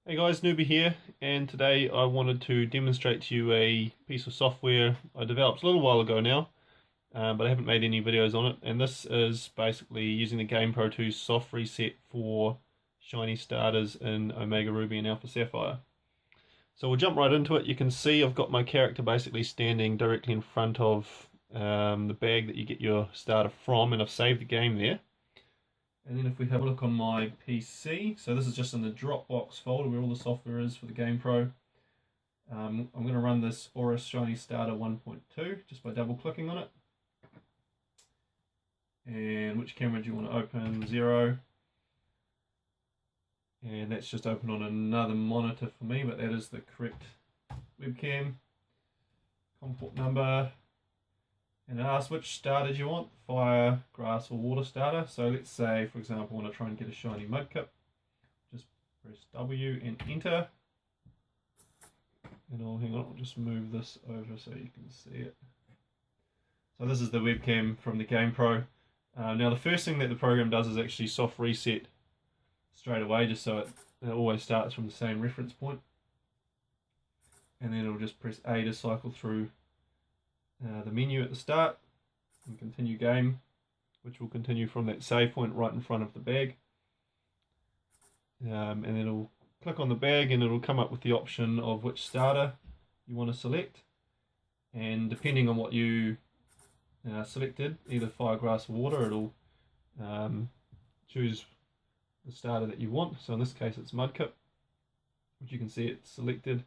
Hey guys, Newbie here, and today I wanted to demonstrate to you a piece of software I developed a little while ago now, but I haven't made any videos on it. And this is basically using the GamePRo 2 soft reset for shiny starters in Omega Ruby and Alpha Sapphire. So we'll jump right into it. You can see I've got my character basically standing directly in front of the bag that you get your starter from, and I've saved the game there. And then if we have a look on my PC, so this is just in the Dropbox folder where all the software is for the GamePRo. I'm going to run this ORAS Shiny Starter 1.2 just by double clicking on it. And which camera do you want to open? 0. And that's just open on another monitor for me, but that is the correct webcam. COM port number. And it asks which starter do you want, fire, grass or water starter. So let's say, for example, I want to try and get a shiny mudkip. Just press W and enter. And I'll just move this over so you can see it. So this is the webcam from the GamePRo. Now the first thing that the program does is actually soft reset straight away, just so it always starts from the same reference point. And then it'll just press A to cycle through the menu at the start and continue game, which will continue from that save point right in front of the bag. And then it'll click on the bag and it'll come up with the option of which starter you want to select. And depending on what you selected, either fire, grass or water, it'll choose the starter that you want. So in this case it's mudkip, which you can see it's selected.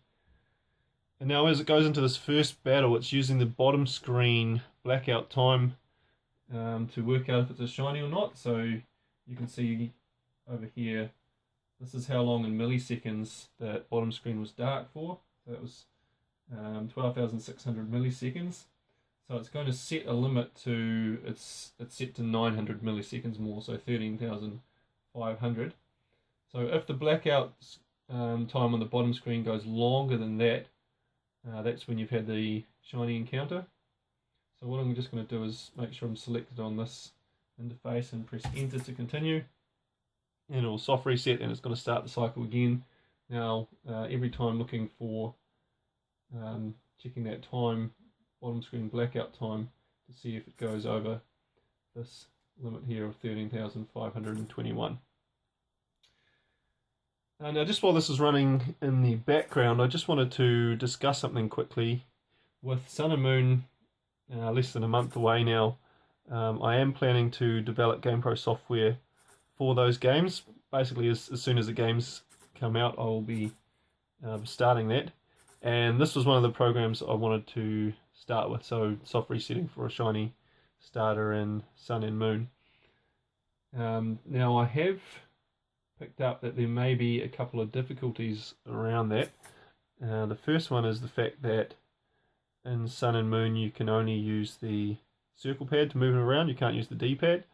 And now as it goes into this first battle, it's using the bottom screen blackout time to work out if it's a shiny or not. So you can see over here, this is how long in milliseconds that bottom screen was dark for. So that was 12,600 milliseconds. So it's going to set a limit to, it's set to 900 milliseconds more, so 13,500. So if the blackout time on the bottom screen goes longer than that, that's when you've had the shiny encounter. So what I'm just going to do is make sure I'm selected on this interface and press enter to continue. And it'll soft reset and it's going to start the cycle again. Now every time looking for, checking that time, bottom screen blackout time, to see if it goes over this limit here of 13,521. Now just while this is running in the background, I just wanted to discuss something quickly. With Sun and Moon less than a month away now, I am planning to develop GamePRo software for those games. Basically as soon as the games come out, I will be starting that. And this was one of the programs I wanted to start with, so soft resetting for a shiny starter in Sun and Moon. Now I have picked up that there may be a couple of difficulties around that. The first one is the fact that in Sun and Moon you can only use the circle pad to move it around, you can't use the D-pad.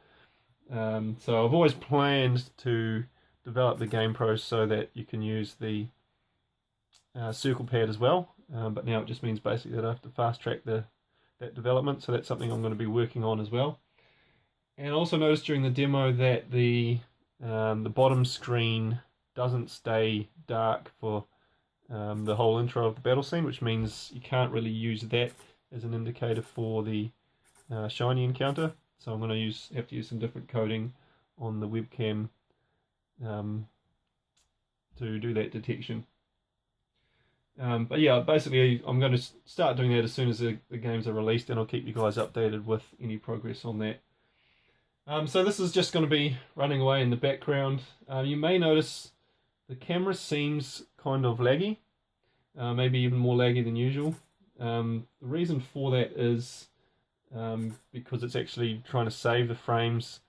So I've always planned to develop the GamePRo so that you can use the circle pad as well, but now it just means basically that I have to fast track that development, so that's something I'm going to be working on as well. And I also noticed during the demo that the bottom screen doesn't stay dark for the whole intro of the battle scene, which means you can't really use that as an indicator for the shiny encounter. So I'm going to have to use some different coding on the webcam to do that detection. But yeah, basically I'm going to start doing that as soon as the games are released, and I'll keep you guys updated with any progress on that. So this is just going to be running away in the background. You may notice the camera seems kind of laggy, maybe even more laggy than usual. The reason for that is because it's actually trying to save the frames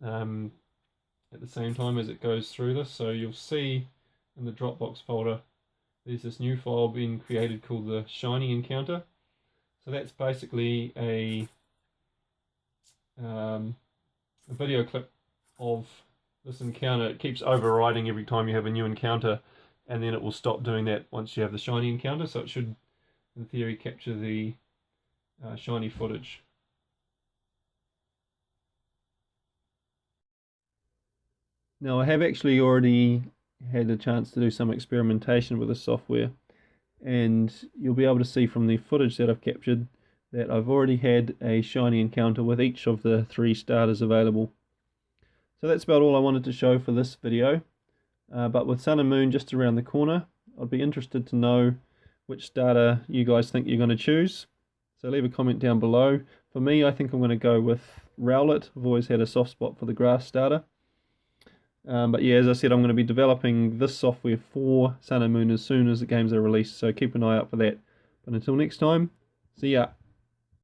at the same time as it goes through this. So you'll see in the Dropbox folder there's this new file being created called the Shiny Encounter. So that's basically a video clip of this encounter. It keeps overriding every time you have a new encounter, and then it will stop doing that once you have the shiny encounter. So it should, in theory, capture the shiny footage. Now I have actually already had a chance to do some experimentation with the software, and you'll be able to see from the footage that I've captured that I've already had a shiny encounter with each of the 3 starters available. So that's about all I wanted to show for this video, but with Sun and Moon just around the corner, I'd be interested to know which starter you guys think you're going to choose. So leave a comment down below. For me, I think I'm going to go with Rowlet. I've always had a soft spot for the grass starter. But yeah, as I said, I'm going to be developing this software for Sun and Moon as soon as the games are released, so keep an eye out for that. But until next time, see ya.